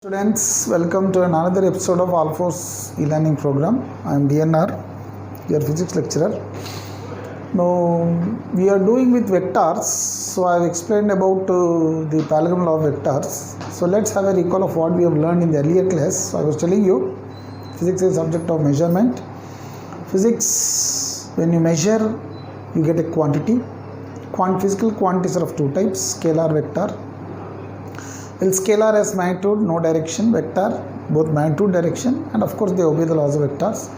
Students, welcome to another episode of Alphos e-learning program. I am DNR, your physics lecturer. Now we are doing with vectors. So I have explained about the parallelogram law of vectors. So let's have a recall of what we have learned in the earlier class. So I was telling you, physics is subject of measurement. Physics, when you measure, you get a quantity. Physical quantities are of two types: scalar, vector. Well, scalar has magnitude, no direction, vector, both magnitude, direction, and of course they obey the laws of vectors.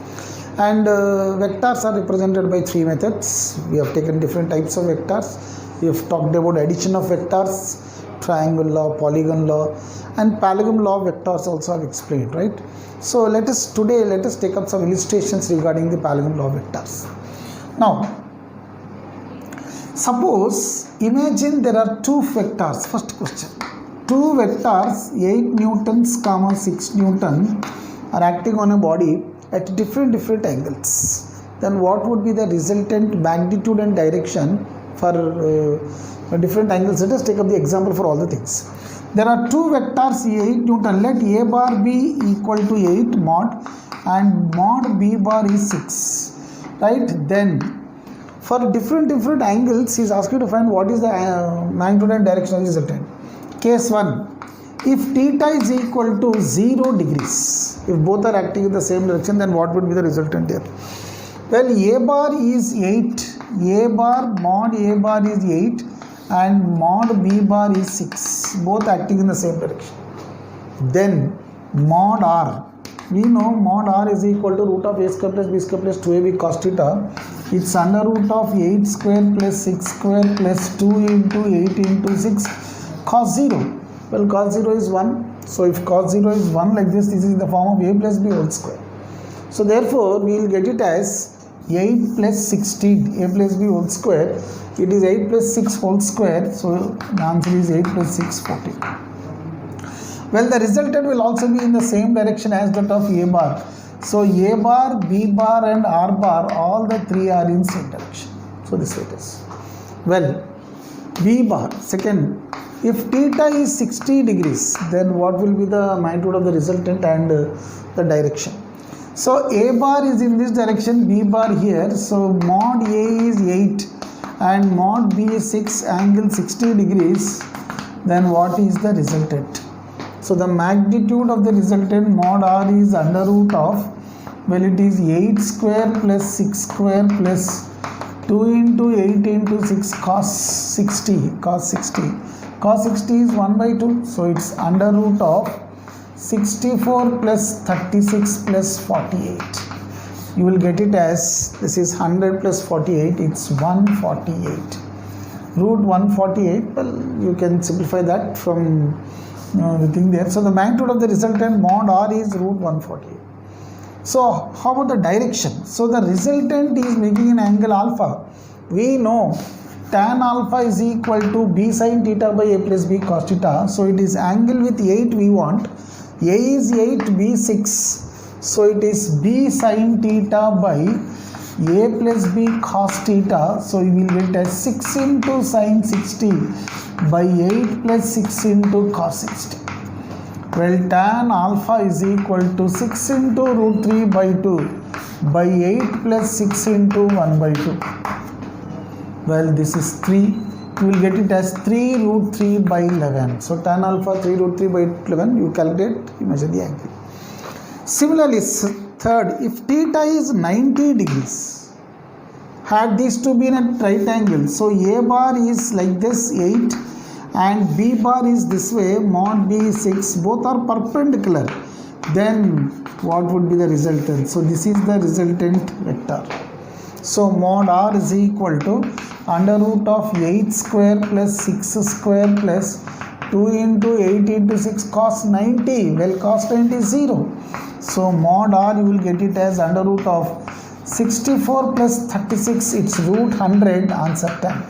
And vectors are represented by three methods. We have taken different types of vectors. We have talked about addition of vectors, triangle law, polygon law, and parallelogram law of vectors also have explained, right? So let us take up some illustrations regarding the parallelogram law of vectors. Now, suppose, imagine there are two vectors. First question. Two vectors 8 newtons comma 6 newton are acting on a body at different angles. Then what would be the resultant magnitude and direction for different angles? Let us take up the example for all the things. There are two vectors 8 newton. Let a bar be equal to 8 mod and mod b bar is 6. Right? Then for different angles, he is asked you to find what is the magnitude and direction of the resultant. Case 1, if theta is equal to 0 degrees, if both are acting in the same direction, then what would be the resultant here? Well, a bar is 8, a bar mod a bar is 8 and mod b bar is 6, both acting in the same direction. Then mod r, we know mod r is equal to root of a square plus b square plus 2ab cos theta. It's under root of 8 square plus 6 square plus 2 into 8 into 6 cos 0. Well, cos 0 is 1. So if cos 0 is 1 like this is in the form of a plus b whole square. So therefore, we will get it as 8 plus 16, a plus b whole square. It is 8 plus 6 whole square. So the answer is 8 plus 6, 14. Well, the resultant will also be in the same direction as that of a bar. So a bar, b bar and r bar, all the three are in same direction. So this way it is. Well, b bar, second, if theta is 60 degrees, then what will be the magnitude of the resultant and the direction? So a bar is in this direction, b bar here. So mod a is 8 and mod b is 6, angle 60 degrees. Then what is the resultant? So the magnitude of the resultant mod r is under root of, well, it is 8 square plus 6 square plus 2 into 8 into 6 cos 60. Cos 60 is 1 by 2. So it's under root of 64 plus 36 plus 48. You will get it as, this is 100 plus 48. It's 148. Root 148. Well, you can simplify that from the thing there. So the magnitude of the resultant mod r is root 148. So how about the direction? So the resultant is making an angle alpha. We know tan alpha is equal to b sin theta by a plus b cos theta. So it is angle with 8 we want. A is 8, b 6. So it is b sin theta by a plus b cos theta. So you will get as 6 into sin 60 by 8 plus 6 into cos 60. Well, tan alpha is equal to 6 into root 3 by 2 by 8 plus 6 into 1 by 2. Well, this is 3. You will get it as 3 root 3 by 11. So tan alpha 3 root 3 by 11. You calculate, you measure the angle. Similarly, third, if theta is 90 degrees, had these two been at right angle, so a bar is like this 8 and b bar is this way, mod b is 6, both are perpendicular. Then what would be the resultant? So this is the resultant vector. So mod r is equal to under root of 8 square plus 6 square plus 2 into 8 into 6 cos 90. Well, cos 90 is 0. So mod r you will get it as under root of 64 plus 36. It's root 100. Answer 10.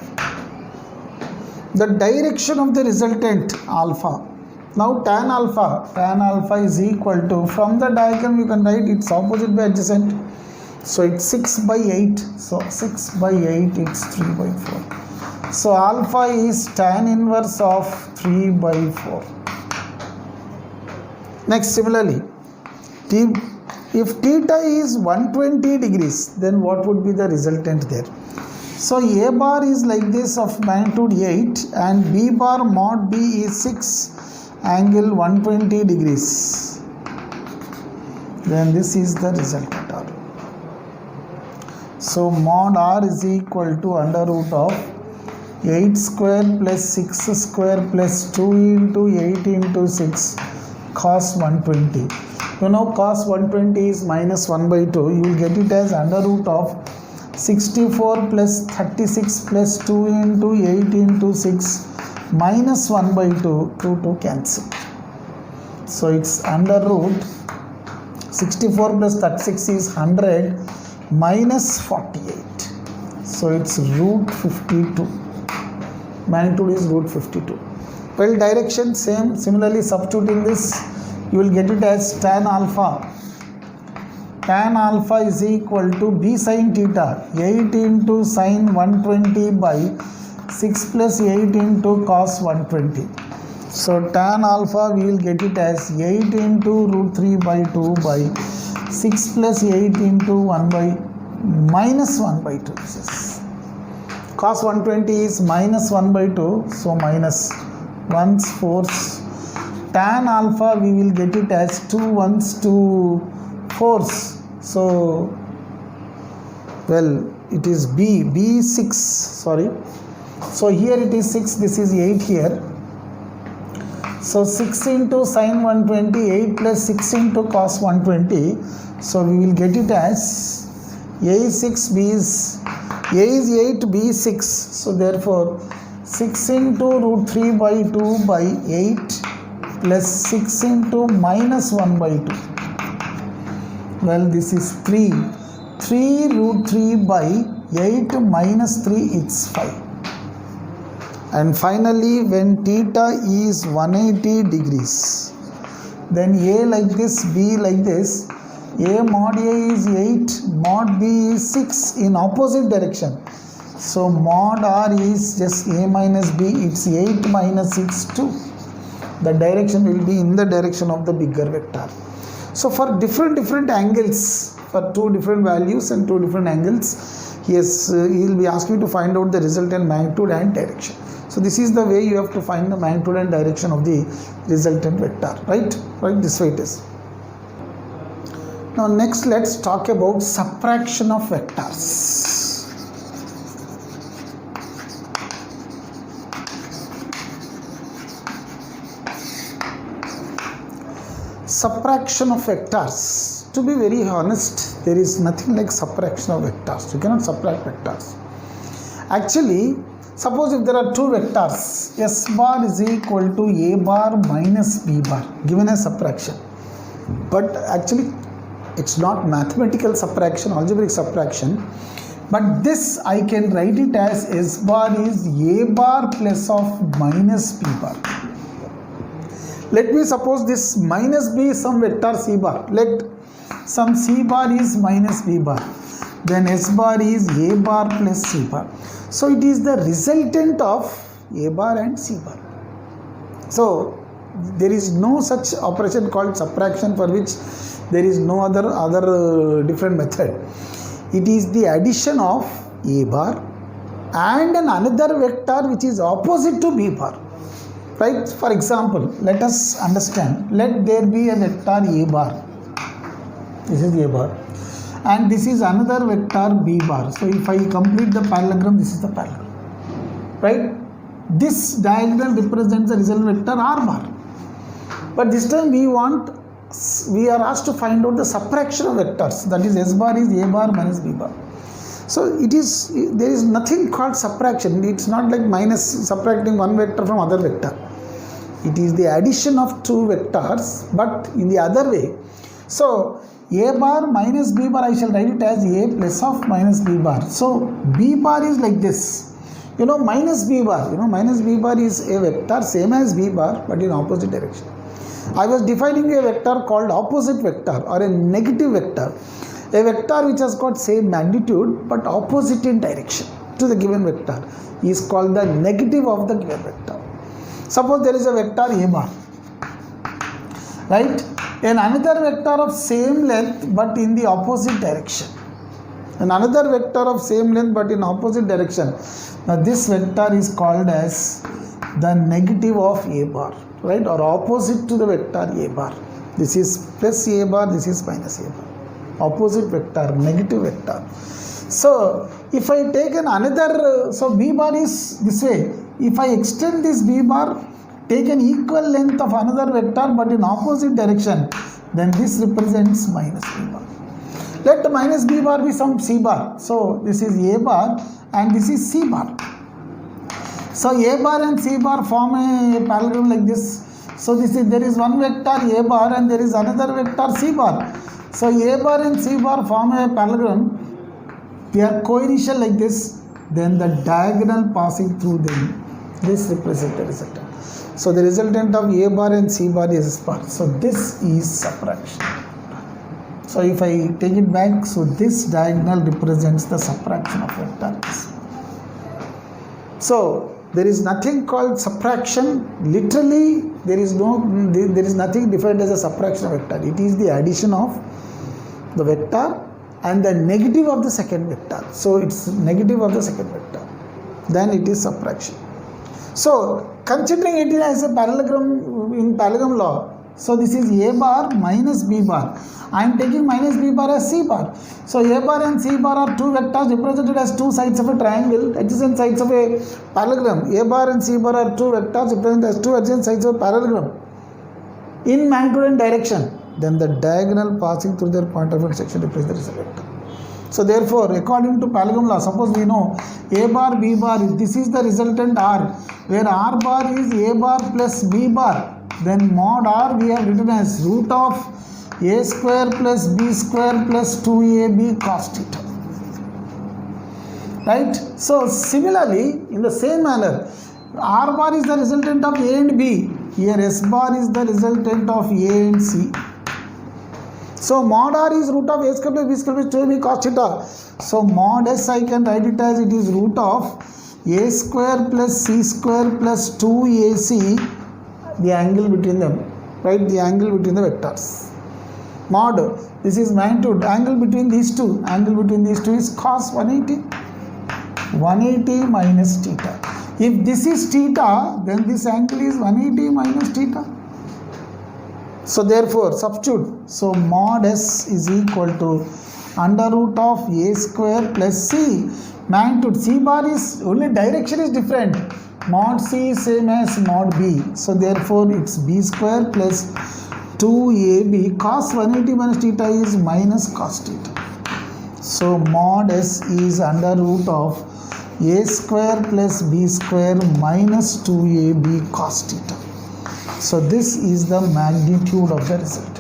The direction of the resultant alpha. Now tan alpha is equal to, from the diagram you can write its opposite by adjacent. So it's 6 by 8. So 6 by 8, it's 3 by 4. So alpha is tan inverse of 3 by 4. Next, similarly, if theta is 120 degrees, then what would be the resultant there? So A bar is like this of magnitude 8 and B bar mod B is 6 angle 120 degrees. Then this is the resultant R. So mod R is equal to under root of 8 square plus 6 square plus 2 into 8 into 6 cos 120. You know cos 120 is minus 1 by 2. You will get it as under root of 64 plus 36 plus 2 into 8 into 6 minus 1 by 2 to cancel. So it's under root 64 plus 36 is 100 minus 48. So it's root 52. Magnitude is root 52. Well, direction same. Similarly, substituting this, you will get it as tan alpha. Tan alpha is equal to B sin theta, 8 into sin 120 by 6 plus 8 into cos 120. So tan alpha we will get it as 8 into root 3 by 2 by 6 plus 8 into 1 by minus 1 by 2. This is cos 120 is minus 1 by 2, so minus 1's fourths. Tan alpha we will get it as 2 1's 2 4's. So, well, it is B6, sorry. So here it is 6, this is 8 here. So 6 into sin 120, 8 plus 6 into cos 120. So we will get it as A is 6, B is A is 8, B is 6. So therefore 6 into root 3 by 2 by 8 plus 6 into minus 1 by 2. Well, this is 3. 3 root 3 by 8 minus 3 is 5. And finally, when theta is 180 degrees, then A like this, B like this. A mod A is 8, mod B is 6 in opposite direction. So mod R is just A minus B, it's 8 minus 6, 2. The direction will be in the direction of the bigger vector. So for different angles, for two different values and two different angles, he will be asking you to find out the resultant magnitude and direction. So this is the way you have to find the magnitude and direction of the resultant vector, right? Right, this way it is. Now next let's talk about subtraction of vectors. Subtraction of vectors. To be very honest, there is nothing like subtraction of vectors. You cannot subtract vectors. Actually, suppose if there are two vectors, S bar is equal to A bar minus B bar, given as subtraction. But actually, it's not mathematical subtraction, algebraic subtraction. But this I can write it as S bar is A bar plus of minus B bar. Let me suppose this minus B is some vector C bar. Let some C bar is minus B bar. Then S bar is A bar plus C bar. So it is the resultant of A bar and C bar. So there is no such operation called subtraction for which there is no other different method. It is the addition of A bar and another vector which is opposite to B bar. Right? For example, let us understand. Let there be a vector A bar. This is A bar. And this is another vector B bar. So if I complete the parallelogram, this is the parallelogram. Right? This diagonal represents the result vector R bar. But this time we are asked to find out the subtraction of vectors. That is S bar is A bar minus B bar. So there is nothing called subtraction. It's not like minus subtracting one vector from other vector. It is the addition of two vectors, but in the other way. So A bar minus B bar, I shall write it as A plus of minus B bar. So B bar is like this. Minus B bar. Minus B bar is a vector same as B bar, but in opposite direction. I was defining a vector called opposite vector or a negative vector. A vector which has got same magnitude but opposite in direction to the given vector is called the negative of the given vector. Suppose there is a vector A bar. right? And another vector of same length but in the opposite direction. And another vector of same length but in opposite direction. Now this vector is called as the negative of a bar, right? Or opposite to the vector a bar. This is plus a bar, this is minus a bar. Opposite vector, negative vector. So if I take another, so b bar is this way. If I extend this b bar, take an equal length of another vector but in opposite direction, then this represents minus b bar. Let the minus b bar be some c bar. So this is a bar and this is c bar. So a bar and c bar form a parallelogram like this. So there is one vector a bar and there is another vector c bar. So a bar and c bar form a parallelogram. They are co-initial like this. Then the diagonal passing through them, this represents the resultant. So the resultant of a bar and c bar is this bar. So this is subtraction. So if I take it back, so this diagonal represents the subtraction of vectors. So there is nothing called subtraction. Literally, there is nothing defined as a subtraction of vector. It is the addition of the vector and the negative of the second vector. So it's negative of the second vector. Then it is subtraction. So considering it as a parallelogram in parallelogram law, so this is a bar minus b bar. I am taking minus b bar as c bar. So a bar and c bar are two vectors represented as two sides of a triangle, adjacent sides of a parallelogram. A bar and c bar are two vectors represented as two adjacent sides of a parallelogram in magnitude and direction. Then the diagonal passing through their point of intersection represents the vector. So therefore, according to parallelogram law, suppose we know a bar, b bar, this is the resultant r, where r bar is a bar plus b bar. Then mod r we have written as root of a square plus b square plus 2ab cos theta. Right? So similarly, in the same manner, r bar is the resultant of a and b. Here s bar is the resultant of a and c. So mod r is root of a square plus b square plus 2ab cos theta. So mod s I can write it as it is root of a square plus c square plus 2ac, the angle between them, right? The angle between the vectors. Mod, this is magnitude, angle between these two is cos 180. 180 minus theta. If this is theta, then this angle is 180 minus theta. So therefore, substitute. So mod s is equal to under root of a square plus c. Magnitude c bar is only direction is different. Mod c is same as mod b. So therefore, it's b square plus 2ab cos 180 minus theta is minus cos theta. So mod s is under root of a square plus b square minus 2ab cos theta. So this is the magnitude of the resultant.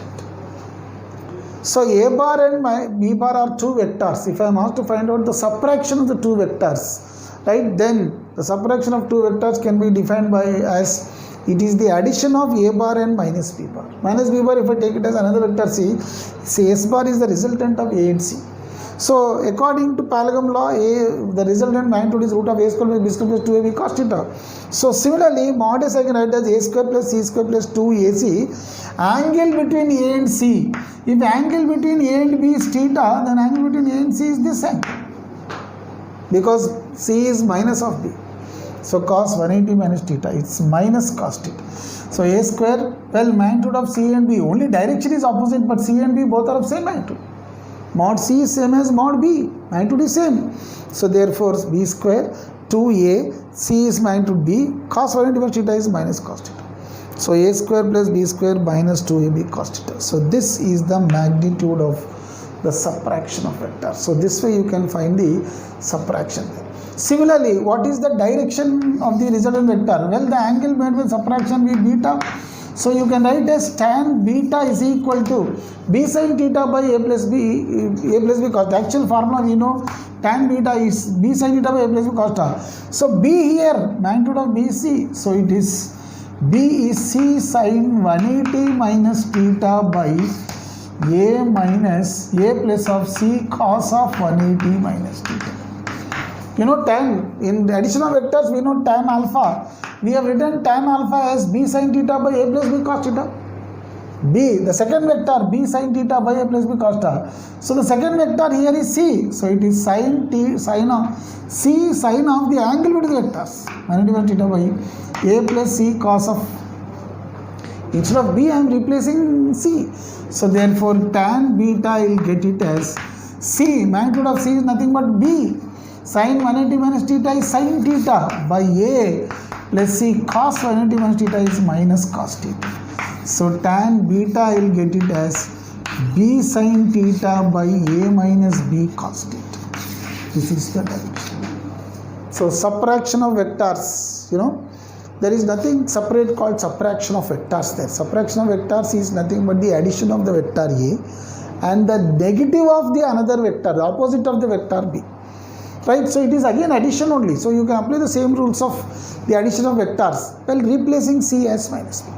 So a bar and b bar are two vectors. If I am asked to find out the subtraction of the two vectors, right, then the subtraction of two vectors can be defined by as it is the addition of a bar and minus b bar. Minus b bar, if I take it as another vector c, say s bar is the resultant of a and c. So according to parallelogram law, the resultant magnitude is root of a square plus b square plus 2ab cos theta. So similarly, mod s I can write as a square plus c square plus 2ac, angle between a and c. If angle between a and b is theta, then angle between a and c is this angle, because c is minus of b. So cos 180 minus theta, it's minus cos theta. So a square, well, magnitude of c and b, only direction is opposite, but c and b both are of same magnitude. Mod c is same as mod b, magnitude is same. So therefore, b square 2a, c is magnitude b, cos 180 minus theta is minus cos theta. So a square plus b square minus 2ab cos theta. So this is the magnitude of the subtraction of vectors. So this way you can find the subtraction. Similarly, what is the direction of the resultant vector? Well, the angle made with subtraction will be beta. So you can write as tan beta is equal to b sin theta by a plus b cos. The actual formula we know, tan beta is b sin theta by a plus b cos theta. So b here, magnitude of bc, so it is b is c sin 180 minus theta by a minus a plus of c cos of 180 minus theta. You know tan, in the addition of vectors we know tan alpha. We have written tan alpha as b sin theta by a plus b cos theta. B, the second vector B sin theta by A plus B cos theta. So the second vector here is C. So it is sin of C sin of the angle between the vectors. 180 theta by A plus C cos of. Instead of B I am replacing C. So therefore tan beta I will get it as C. Magnitude of C is nothing but B. Sin 180 minus theta is sin theta by A plus C cos 180 minus theta is minus cos theta. So tan beta I will get it as B sin theta by A minus B cos theta. This is the direction. So subtraction of vectors, there is nothing separate called subtraction of vectors there. Subtraction of vectors is nothing but the addition of the vector A and the negative of the another vector, the opposite of the vector B. Right, so it is again addition only. So you can apply the same rules of the addition of vectors while replacing C as minus B.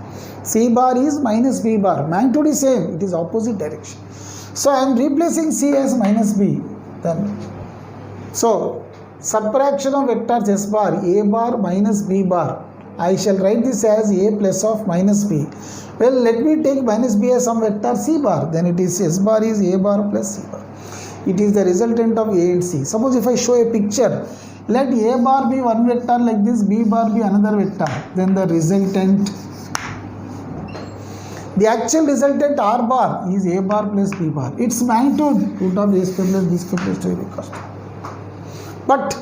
C bar is minus B bar. Magnitude is same. It is opposite direction. So I am replacing C as minus B. Then, so subtraction of vectors S bar, A bar minus B bar. I shall write this as A plus of minus B. Well, let me take minus B as some vector C bar. Then it is S bar is A bar plus C bar. It is the resultant of A and C. Suppose if I show a picture, let A bar be one vector like this, B bar be another vector. Then the resultant, the actual resultant R bar is A bar plus B bar. Its magnitude root of A square plus B square plus 2AB cos 2. But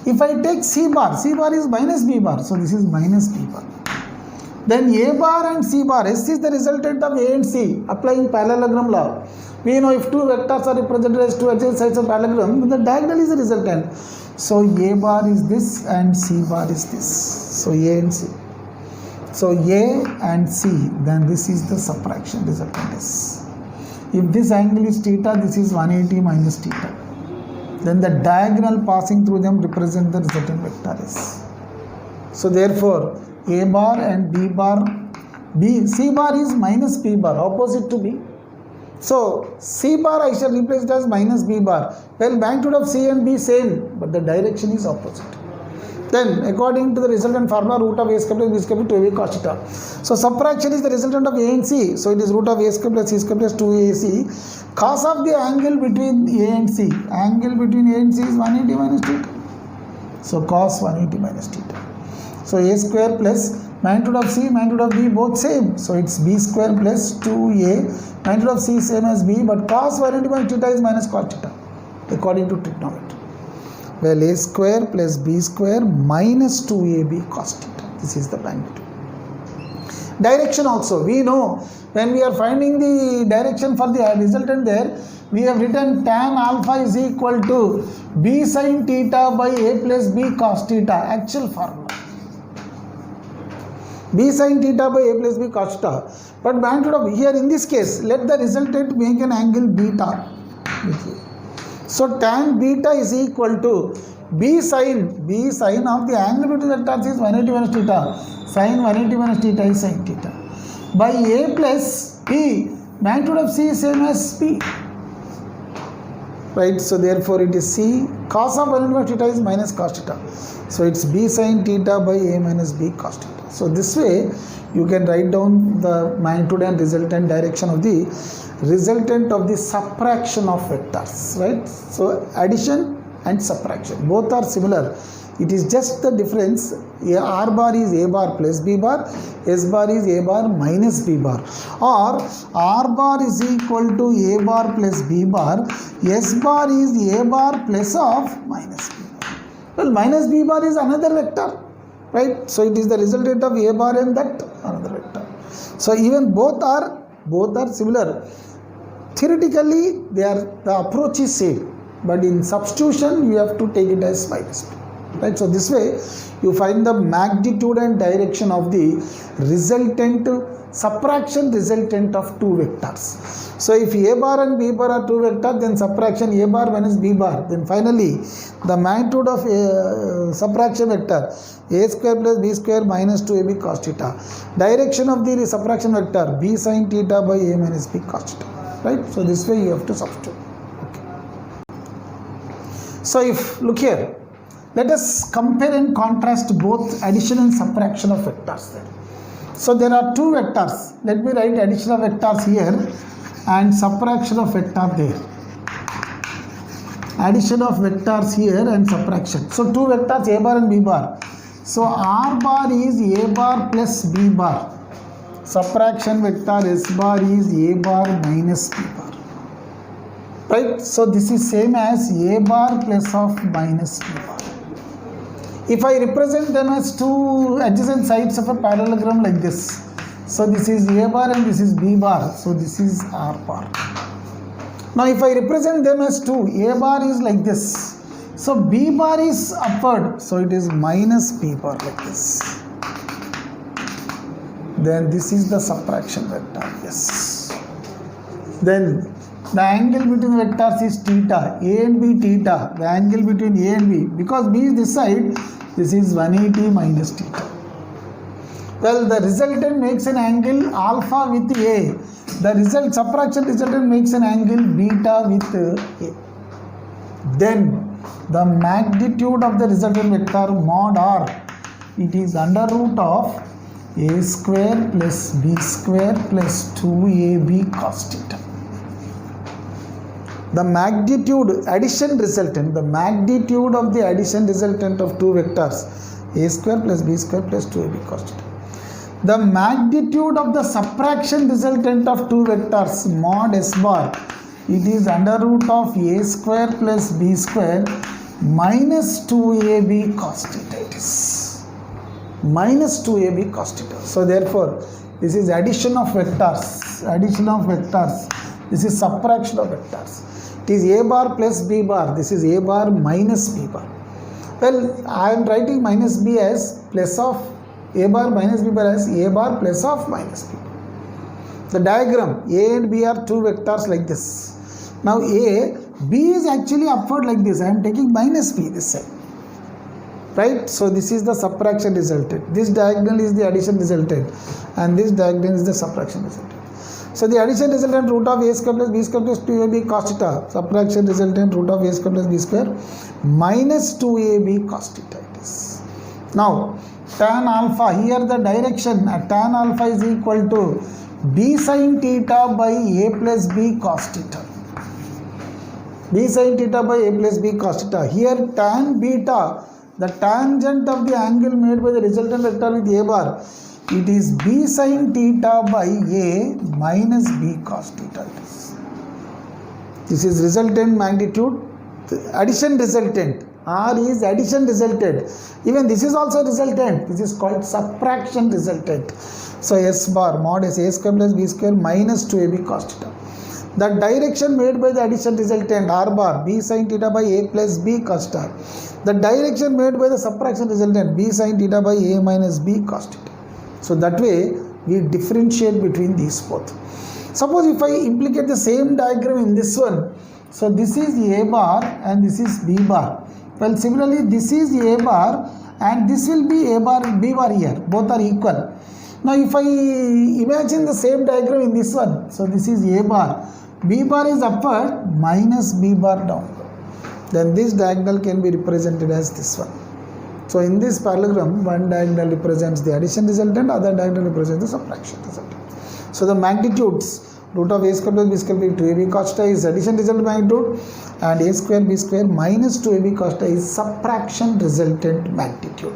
if I take C bar is minus B bar. So this is minus B bar. Then A bar and C bar, S is the resultant of A and C. Applying parallelogram law, we know if two vectors are represented as two adjacent sides of parallelogram, the diagonal is the resultant. So A bar is this and C bar is this. So A and C. So A and C, then this is the subtraction resultant is. If this angle is theta, this is 180 minus theta. Then the diagonal passing through them represent the resultant vector is. So therefore, A bar and B bar, C bar is minus B bar, opposite to B. So C bar I shall replace it as minus B bar. Well, magnitude of C and B same, but the direction is opposite. Then according to the resultant formula, root of A square plus B square plus 2AB cos theta. So subtraction is the resultant of A and C. So it is root of A square plus C square plus 2AC. Cos of the angle between A and C. Angle between A and C is 180 minus theta. So cos 180 minus theta. So A square plus magnitude of C, magnitude of B both same. So it's B square plus 2A. Magnitude of C same as B, but cos 180 minus theta is minus cos theta according to trigonometry. Well, A square plus B square minus 2AB cos theta. This is the magnitude. Direction also, we know when we are finding the direction for the resultant there, we have written tan alpha is equal to B sin theta by A plus B cos theta, actual formula. B sin theta by A plus B cos theta. But magnitude of, here in this case, let the resultant make an angle beta. So tan beta is equal to B sin of the angle between the vectors is 180 minus theta. Sin 180 minus theta is sin theta. By A plus B, magnitude of C is same as B. Right, so therefore it is C, cos of 180 minus theta is minus cos theta. So it's B sin theta by A minus B cos theta. So this way you can write down the magnitude and resultant direction of the resultant of the subtraction of vectors, right? So addition and subtraction, both are similar. It is just the difference. R bar is A bar plus B bar, S bar is A bar minus B bar, or R bar is equal to A bar plus B bar, S bar is A bar plus of minus B bar. Well, minus B bar is another vector, right? So it is the resultant of A bar and that another vector. So even both are similar. Theoretically, the approach is same, but in substitution you have to take it as minus B. Right, so this way you find the magnitude and direction of the resultant subtraction resultant of two vectors. So if A bar and B bar are two vectors, then subtraction A bar minus B bar. Then finally the magnitude of subtraction vector A square plus B square minus 2AB cos theta. Direction of the subtraction vector B sin theta by A minus B cos theta. Right, so this way you have to substitute. Okay. So if look here. Let us compare and contrast both addition and subtraction of vectors there. So there are two vectors. Let me write addition of vectors here and subtraction of vector there. Addition of vectors here and subtraction. So two vectors A bar and B bar. So R bar is A bar plus B bar. Subtraction vector S bar is A bar minus B bar. Right? So this is same as A bar plus of minus B bar. If I represent them as two adjacent sides of a parallelogram like this, so this is A bar and this is B bar, so this is R bar. Now if I represent them as two, A bar is like this, so B bar is upward, so it is minus B bar like this. Then this is the subtraction vector, yes. Then the angle between the vectors is theta, A and B theta, the angle between A and B, because B is this side, this is 180 minus theta. Well, the resultant makes an angle alpha with A. The subtraction resultant makes an angle beta with A. Then the magnitude of the resultant vector mod R, it is under root of A square plus B square plus 2AB cos theta. The magnitude addition resultant, the magnitude of the addition resultant of two vectors A square plus B square plus 2AB cos theta. The magnitude of the subtraction resultant of two vectors mod S bar, it is under root of A square plus B square minus 2AB cos theta. It is minus 2AB cos theta. So therefore this is addition of vectors, this is subtraction of vectors. It is A bar plus B bar, this is A bar minus B bar. Well, I am writing minus B as plus of A bar minus B bar as A bar plus of minus B bar. The diagram A and B are two vectors like this. Now B is actually upward like this. I am taking minus B this side. Right? So this is the subtraction resultant. This diagonal is the addition resultant and this diagonal is the subtraction resultant. So the addition resultant root of A square plus B square plus 2AB cos theta. Subtraction resultant root of A square plus B square minus 2AB cos theta it is. Now tan alpha, here the direction tan alpha is equal to B sin theta by A plus B cos theta. B sin theta by A plus B cos theta. Here tan beta, the tangent of the angle made by the resultant vector with A bar, it is B sin theta by A minus B cos theta. This is resultant magnitude, addition resultant. R is addition resultant. Even this is also resultant. This is called subtraction resultant. So S bar mod is A square plus B square minus 2AB cos theta. The direction made by the addition resultant R bar B sin theta by A plus B cos theta. The direction made by the subtraction resultant B sin theta by A minus B cos theta. So that way we differentiate between these both. Suppose if I implicate the same diagram in this one, so this is A bar and this is B bar. Well, similarly this is A bar and this will be A bar and B bar here. Both are equal. Now if I imagine the same diagram in this one, so this is A bar, B bar is upward minus B bar downward. Then this diagonal can be represented as this one. So in this parallelogram, one diagonal represents the addition resultant, other diagonal represents the subtraction resultant. So the magnitudes root of A square plus B square plus 2AB cos theta is addition resultant magnitude and A square B square minus 2AB cos theta is subtraction resultant magnitude.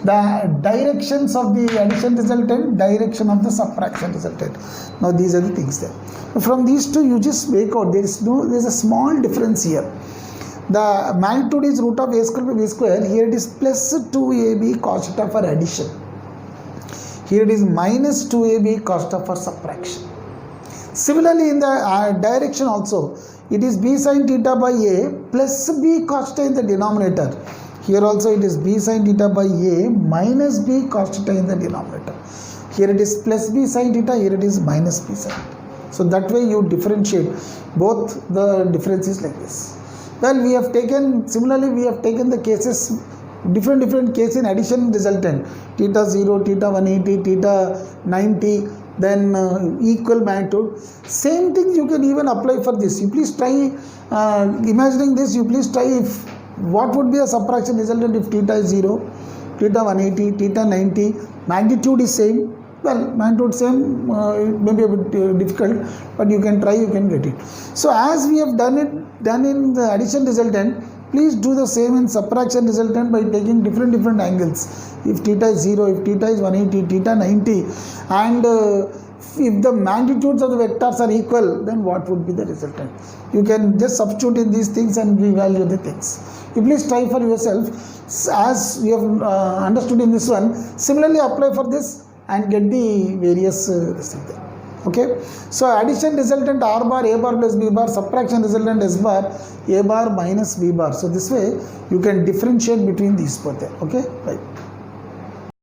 The directions of the addition resultant, direction of the subtraction resultant. Now these are the things there. From these two you just make out there is a small difference here. The magnitude is root of A square by B square. Here it is plus 2AB cos theta for addition. Here it is minus 2AB cos theta for subtraction. Similarly in the direction also, it is B sin theta by A plus B cos theta in the denominator. Here also it is B sin theta by A minus B cos theta in the denominator. Here it is plus B sin theta, here it is minus B sin theta. So that way you differentiate both the differences like this. Well, we have taken the cases, different case in addition resultant, theta 0, theta 180, theta 90, then equal magnitude. Same thing you can even apply for this. You please try imagining this, you please try if what would be a subtraction resultant if theta is 0, theta 180, theta 90, magnitude is same, Well, magnitude same, it may be a bit difficult, but you can try, you can get it. So as we have done in the addition resultant, please do the same in subtraction resultant by taking different angles. If theta is 0, if theta is 180, theta 90, and if the magnitudes of the vectors are equal, then what would be the resultant? You can just substitute in these things and revalue the things. You please try for yourself as you have understood in this one. Similarly apply for this and get the various result there. Okay, so addition resultant R bar, A bar plus B bar, subtraction resultant S bar, A bar minus B bar. So this way you can differentiate between these both there. Okay, right.